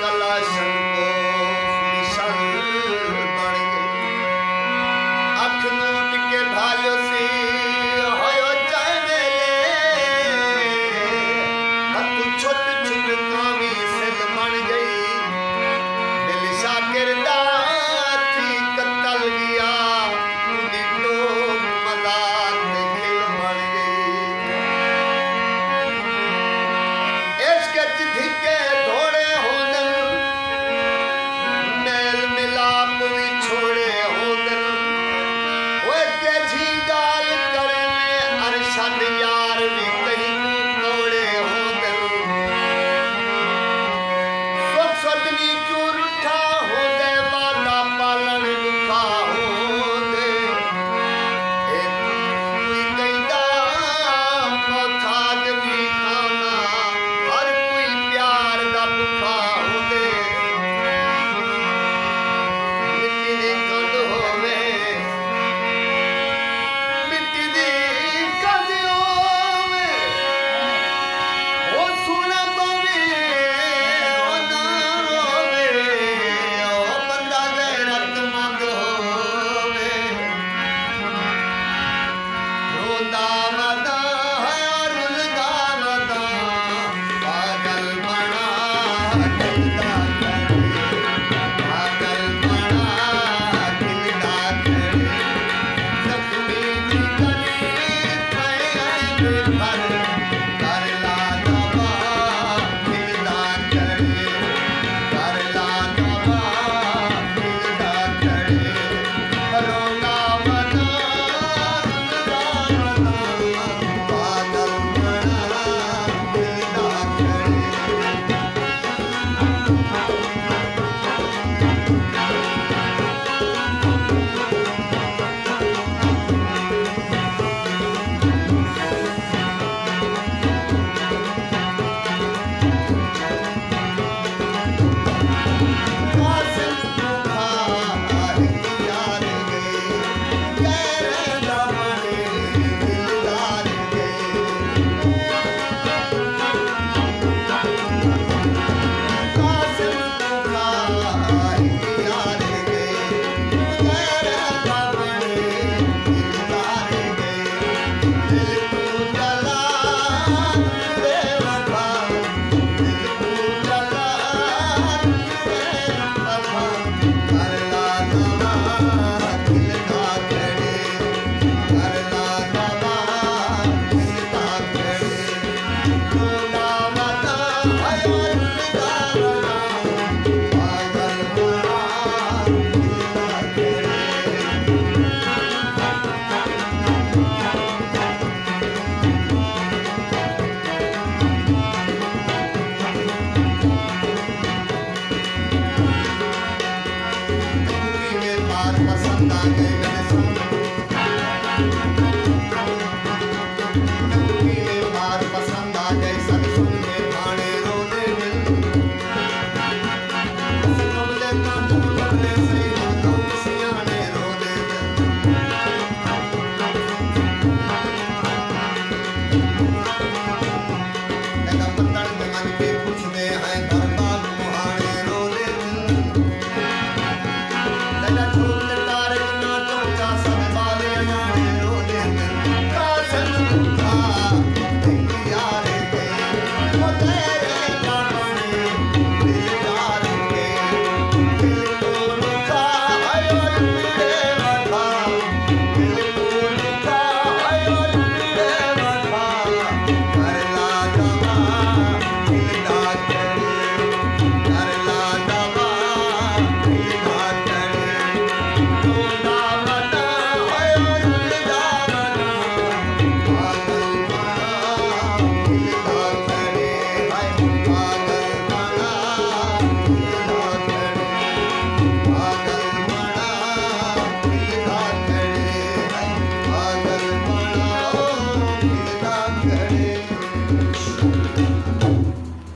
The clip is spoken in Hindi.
पलाशन को मिशन बन गई अख नूट के भालो से होयो जाने ले तू छोट छोट कामी सिल बन गई दिल शाकिर दा थी कतल गया उदी तो मजाक ते खिल बन गई इश्क च धिके थोड़े होंदन मेल मिलाप भी छोड़े होंदन ओए के जी गाल करे में अरशद यार भी कहीं तोड़े होंदन सुख सजनी क्यों रूठा होंदे वादा पालन दुखा होंदे एक कोई कहदा मोहताज भी खाना हर कोई प्यार दा भुखा होंदे मिट्टी दी कंध होवे मिट्टी दी कंध होवे ओ सोना पवे ओ ना रोवे ओ बंदा गैरतमंद होवे रोंदा वदा है रुलदा वदा पागल बना दिलदा करे पागल बना दिलदा करे जख्मी दी गली थे बेभर कर ला दवा दिलदा करे कर ला दवा दिलदा करे रोंदा वदा रुलदा वदा पागल बना दिलदा करे कासिम को खार यार गए गैर दामने दिलदार गए कासिम को खार यार गए गैर दामने दिलदार गए दिल को जला बेवफा दिल को जला बेवफा कर ला दवा दिलदा करे कर ला दवा दिलदा करे रोंदा वदा है रुलदा वदा पागल बना दिलदा करे जिंदगी में बार पसंद आ गए